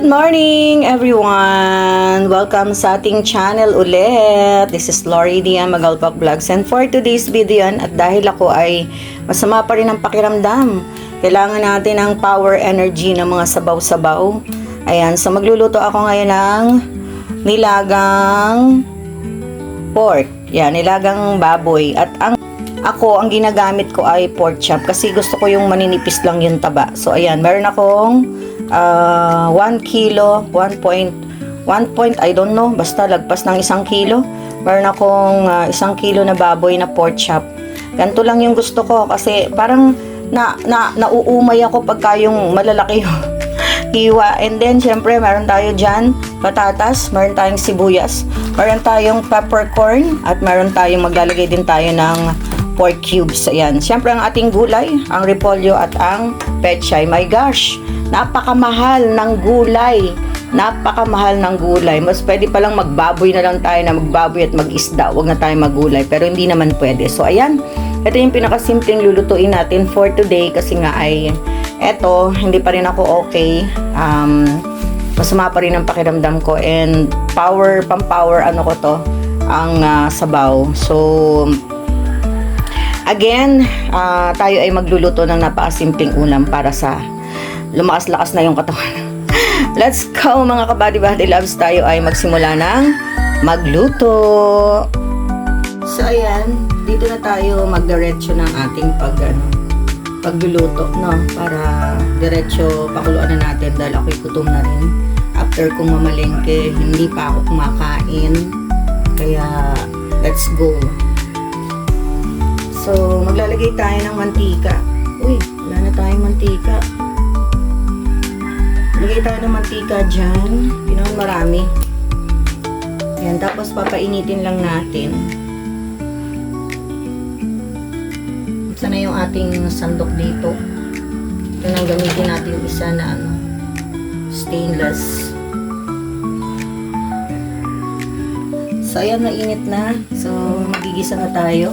Good morning everyone! Welcome sa ating channel ulit. This is Lori Dian Magalpak Vlogs, and for today's video, at dahil ako ay masama pa rin ang pakiramdam, kailangan natin ng power energy ng mga sabaw-sabaw. Ayan, so magluluto ako ngayon ng nilagang pork. Yan, nilagang baboy. At ang ginagamit ko ay pork chop kasi gusto ko yung maninipis lang yung taba. So ayan, meron akong 1 kilo, 1 point, I don't know, basta lagpas ng 1 kilo. Meron akong 1 kilo na baboy na pork chop. Ganito lang yung gusto ko kasi parang nauumay ako pagka yung malalaki yung hiwa. And then syempre meron tayo dyan patatas, meron tayong sibuyas, meron tayong peppercorn, at meron tayong maglalagay din tayo ng pork cubes. Ayan, syempre ang ating gulay, ang repolyo at ang pechay. My gosh, napakamahal ng gulay. Napakamahal ng gulay. Mas pwede palang magbaboy na lang tayo, na magbaboy at mag-isda. Huwag na tayo maggulay. Pero hindi naman pwede. So, ayan. Ito yung pinakasimpleng lulutuin natin for today. Kasi nga ay, eto, hindi pa rin ako okay. Masama pa rin ang pakiramdam ko. And pang-power, ano ko to, ang sabaw. So, again, tayo ay magluluto ng napakasimpleng ulam para sa lumakas-lakas na yung katawan. Let's go mga kabady-body loves, tayo ay magsimula ng magluto. So ayan, dito na tayo magdiretso ng ating pagluluto, no? Para diretso pakuluan na natin dahil ako'y gutom na rin. After kong mamalengke, hindi pa ako kumakain. Kaya, let's go. So, maglalagay tayo ng mantika. Uy, wala na tayong mantika. Lagay tayo ng mantika dyan. Pinaman marami. Yan, tapos papainitin lang natin. Sana yung ating sandok dito. Ito nang gamitin natin yung isa na stainless. So, ayan, mainit na. So, magigisa na tayo.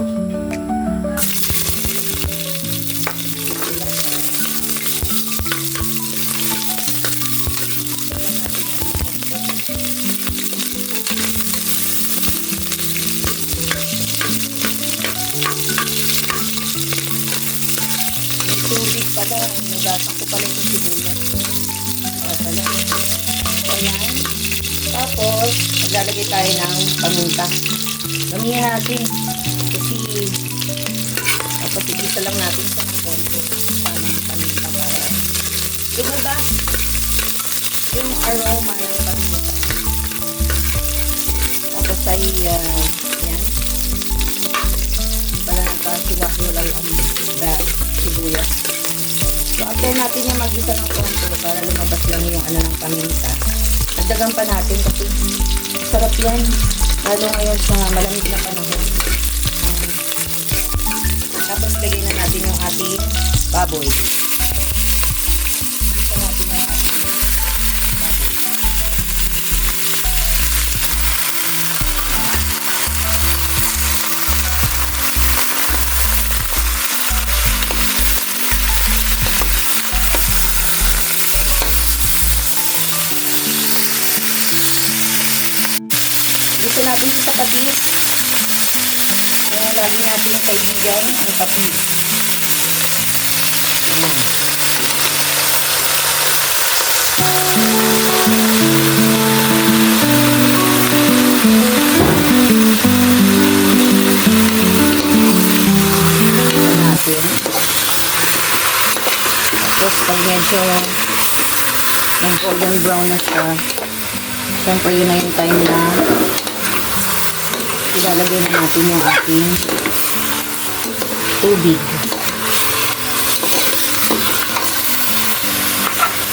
Tubig pala, nagasak ko pala yung sibuyas. Ayan. Tapos, maglalagay tayo ng paminta. Gamihan natin. Kasi, tapos igisa lang natin sa mga konti. Paano yung paminta para lumabas yung aroma ng paminta. Tapos ay, yan. Pala nagkasiwak-ulay ang sibuyas. So, after natin yung mag-isa ng konti para lumabas lang yung ng paminta. Dagdagan pa natin kasi sarap yan. Lalo ngayon sa malamig na panahon. Tapos lagay na natin yung ating baboy. Natin sa tabi. Ayan, lagi natin yung kaibigan, ang tabi. Ayan natin. Tapos pag medyo golden brown na siya, syempre yun na yung time na ilalagay na natin yung ating tubig.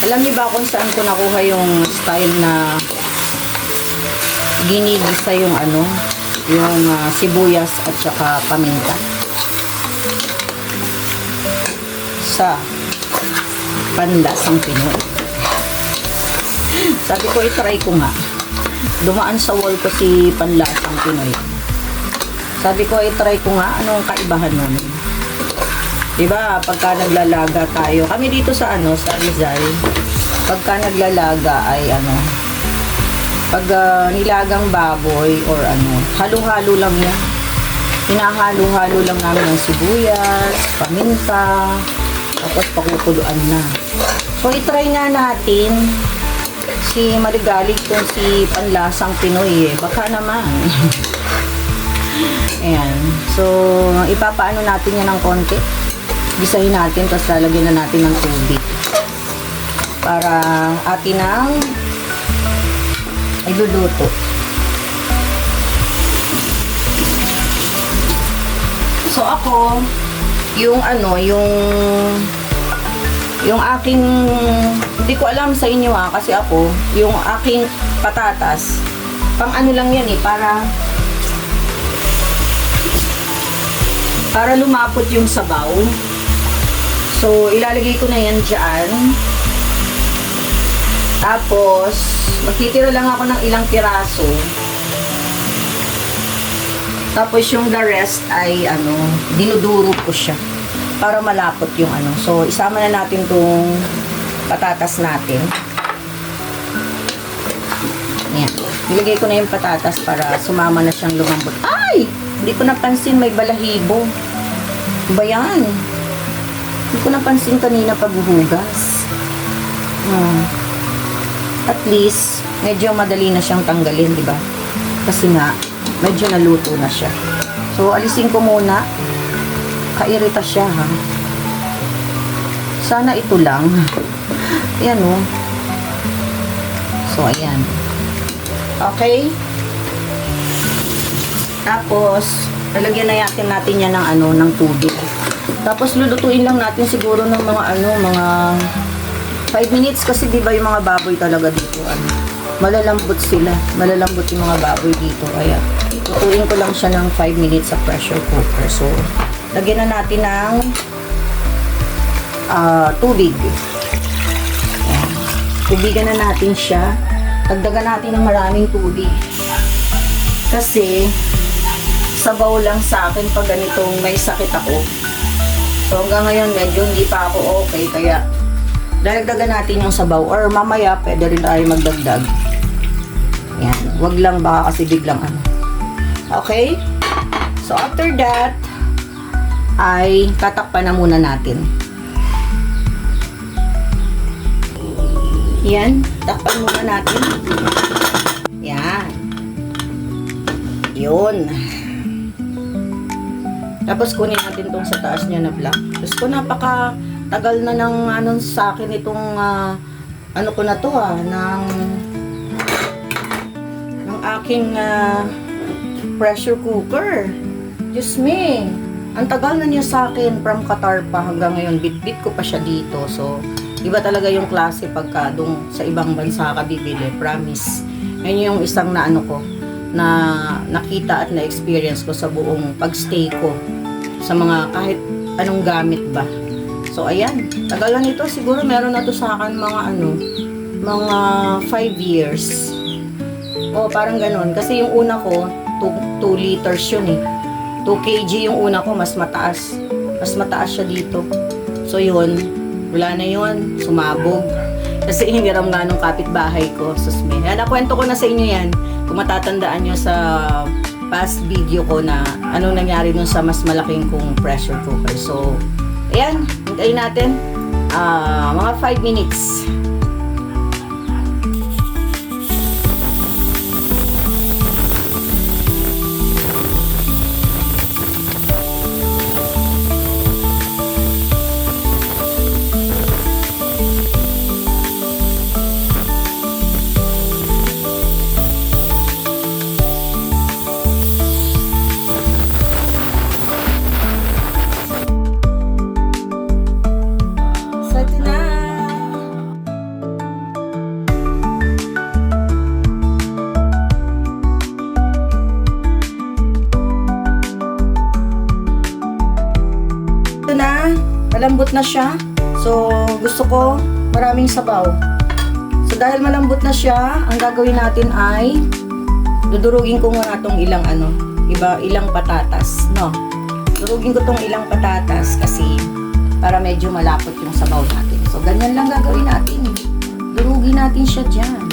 Alam niyo ba kung saan ko nakuha yung style na ginigisa yung yung sibuyas at saka paminta? Sa Panlasang Pinoy. Sabi ko, i-try ko nga. Dumaan sa wall ko si Panlasang Pinoy. Sabi ko, i-try ko nga anong kaibahan namin. Diba, pagka naglalaga tayo, kami dito sa sa Rizal, pagka naglalaga ay ano, pag nilagang baboy or ano, halo-halo lang yan. Hinahalo-halo lang namin ng sibuyas, paminta, tapos pakukuluan na. So, itry nga natin si Marigalig kung si Panlasang Pinoy eh. Baka naman. Ayan. So, ipapaano natin yan ng konti. Gisahin natin, tapos lalagyan na natin ng tubig. Para atin ang iluluto. So, ako, yung ano, yung aking, hindi ko alam sa inyo kasi ako, yung aking patatas, pang ano lang yan eh, para lumapot yung sabaw. So, ilalagay ko na yan dyan. Tapos, magtitira lang ako ng ilang piraso. Tapos, yung the rest ay, ano, dinuduro ko siya para malapot yung ano. So, isama na natin tong patatas natin. Ayan. Ilagay ko na yung patatas para sumama na siyang lumambot. Ay! Hindi ko napansin may balahibo. Ba yan? Hindi ko napansin kanina paghuhugas. At least, medyo madali na siyang tanggalin, di ba? Kasi nga, medyo naluto na siya. So, alisin ko muna. Kairita siya, ha? Sana ito lang. Ayan, oh. So, ayan. Okay? Tapos, lalagyan na natin yan ng ano, ng tubig. Tapos, lulutuin lang natin siguro ng mga ano, mga 5 minutes kasi 'di ba yung mga baboy talaga dito, ano, malalambot sila. Malalambot yung mga baboy dito. Kaya, lutuin ko lang siya ng 5 minutes sa pressure cooker. So, lagyan na natin ng tubig. Ayan. Tubigan na natin siya. Dagdagan natin ng maraming tubig. Kasi, sabaw lang sa akin pag ganitong may sakit ako. So, hanggang ngayon, medyo hindi pa ako okay. Kaya, dagdagan natin yung sabaw. Or mamaya, pwede rin tayo magdagdag. Yan. Wag lang, baka kasi biglang ano. Okay? So, after that, ay tatakpan na muna natin. Yan. Takpan muna natin. Yan. Yun. Tapos kunin natin tong sa taas niya na black. Tapos ko tagal na ng ano sa akin itong ano ko na to ng aking pressure cooker. Diyos me. Ang tagal na niya sa akin from Qatar pa hanggang ngayon. Bit-bit ko pa siya dito. So, iba talaga yung klase pagka dong sa ibang bansa ka bibili. Promise. Yan yung isang na ano ko na nakita at na-experience ko sa buong pagstay ko sa mga kahit anong gamit ba. So, ayan. Tagalan nito. Siguro meron na to sa akin mga ano, mga 5 years. O, parang ganun. Kasi yung una ko, 2 liters yun eh. 2 kg yung una ko, mas mataas. Mas mataas siya dito. So, yun. Wala na yun. Sumabog. Kasi hiniram nga nung kapitbahay ko. Susme. Yan, nakwento ko na sa inyo yan. Kung matatandaan nyo sa past video ko na ano nangyari nun sa mas malaking kong pressure cooker. So, ayan. Hintayin natin. Mga 5 minutes. Malambot na siya. So, gusto ko maraming sabaw. So, dahil malambot na siya, ang gagawin natin ay dudurugin ko muna itong ilang ilang patatas, no? Durugin ko itong ilang patatas kasi para medyo malapot yung sabaw natin. So, ganyan lang gagawin natin. durugin natin siya dyan.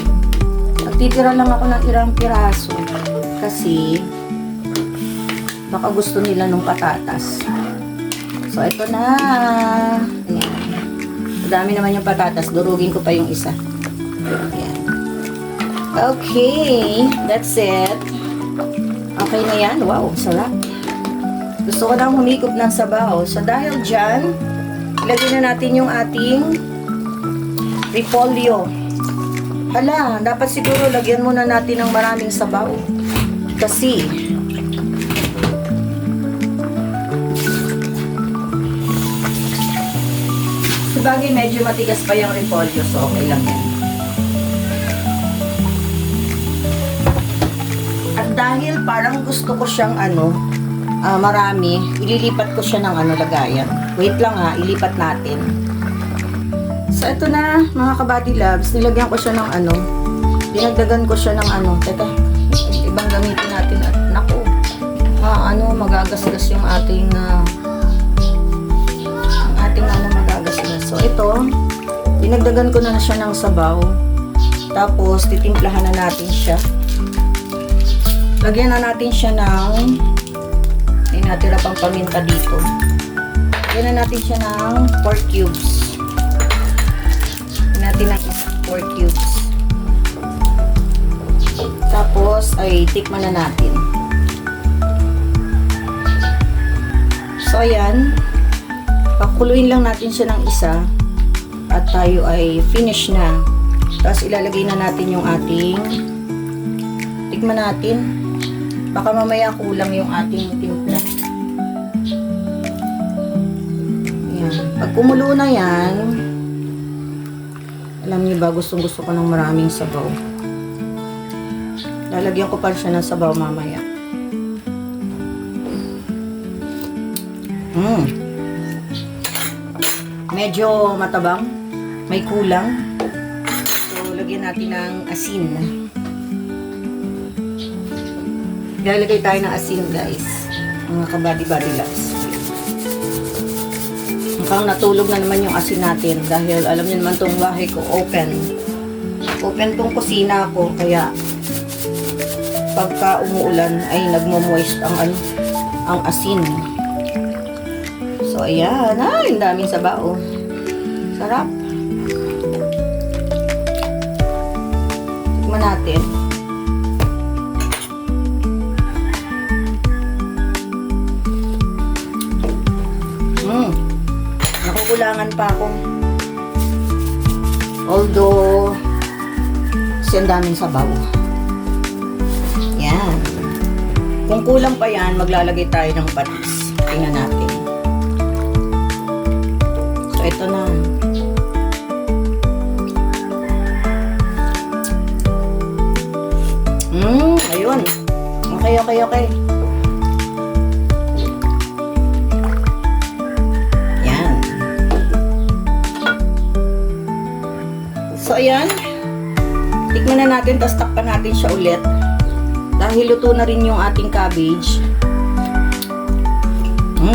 Nagtitira lang ako ng ilang piraso kasi baka gusto nila nung patatas. So, ito na. Ayan. Madami naman yung patatas. Durugin ko pa yung isa. Ayan. Okay. That's it. Okay na yan. Wow, sarap. Gusto ko nang humikop ng sabaw. So, dahil dyan, ilagay na natin yung ating repolyo. Hala, dapat siguro lagyan muna natin ng maraming sabaw. Kasi, sabagay medyo matigas pa yung repolyo, so okay lang yan. At dahil parang gusto ko siyang marami, ililipat ko siya ng lagayan. Wait lang ha, ilipat natin. So, ito na, mga kabady loves. Nilagyan ko siya ng dinagdagan ko siya ng teka, ibang gamitin natin. At, naku, magagasgas yung ating, magagasgas. So, ito, dinagdagan ko na siya ng sabaw. Tapos, titimplahan na natin siya. Lagyan na natin siya ng, may natira pang paminta dito. Lagyan na natin siya ng 4 cubes. Natin ng isang 4 cubes. Tapos ay tikman na natin. So ayan, pakuluin lang natin siya ng isa at tayo ay finish na. Tapos ilalagay na natin yung ating, tikman natin, baka mamaya kulang yung ating timpla. Ayan. Pag kumulo na yan, alam niyo ba, gustong-gusto ko ng maraming sabaw. Lalagyan ko pa siya ng sabaw mamaya. Medyo matabang. May kulang. So, lagyan natin ng asin. Lalagay tayo ng asin, guys. Mga kabady-body loves. Mukhang natulog na naman yung asin natin dahil alam niyo naman tong bahay ko open tong kusina ko, kaya pagka umuulan ay nagmo-moist ang asin. So ayan, ang daming sabaw. Sarap. Tikman natin. Nakukulangan pa ako. Although, kasi ang daming sabaw. Yan. Kung kulang pa yan, maglalagay tayo ng patis. Tingnan natin. So, ito na. Ayun. Okay. So, ayan. Tikman na natin, tapos takpan natin siya ulit. Dahil luto na rin yung ating cabbage.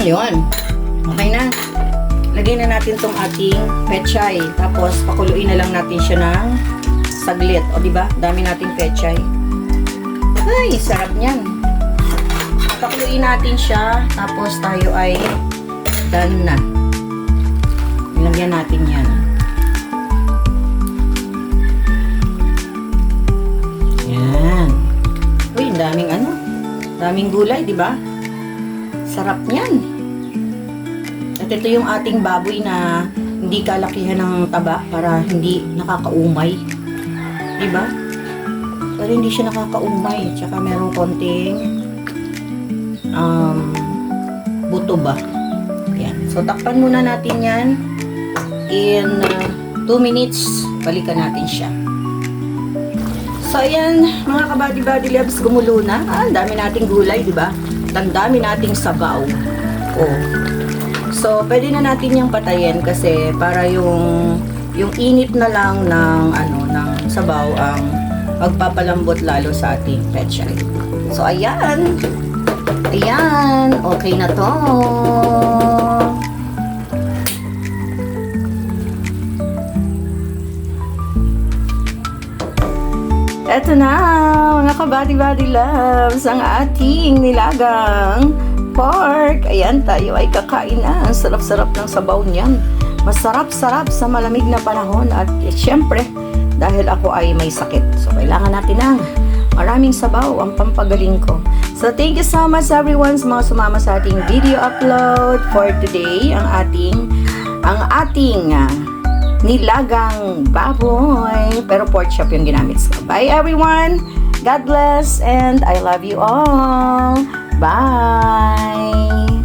Yun. Okay na. Lagay na natin tong ating pechay. Tapos, pakuluin na lang natin siya ng saglit. O, diba? Dami nating pechay. Ay, sarap niyan. Pakuluin natin siya. Tapos, tayo ay done na. Ilagyan natin yan. Uy, daming gulay, di ba? Sarap niyan. At ito yung ating baboy na hindi kalakihan ng taba para hindi nakakaumay. Di ba? Pero hindi siya nakakaumay. Tsaka merong konting buto ba? Yan. So, takpan muna natin yan. In 2 minutes, balikan natin siya. So, ayan, mga kabady-body loves, gumulo na. Ang dami nating gulay, di ba? Ang dami nating sabaw. Oh. So, pwede na natin yung patayin kasi para yung init na lang ng sabaw ang magpapalambot lalo sa ating pechay. So, ayan. Ayan, okay na to. Eto na, mga kabady-bady loves, ang ating nilagang pork. Ayan, tayo ay kakain na. Ang sarap-sarap ng sabaw niyan. Masarap-sarap sa malamig na panahon. At syempre, dahil ako ay may sakit. So, kailangan natin ng maraming sabaw ang pampagaling ko. So, thank you so much everyone sa mga sumama sa ating video upload for today. Ang ating nilagang baboy. Pero pork chop yung ginamit ko. Bye everyone! God bless and I love you all. Bye!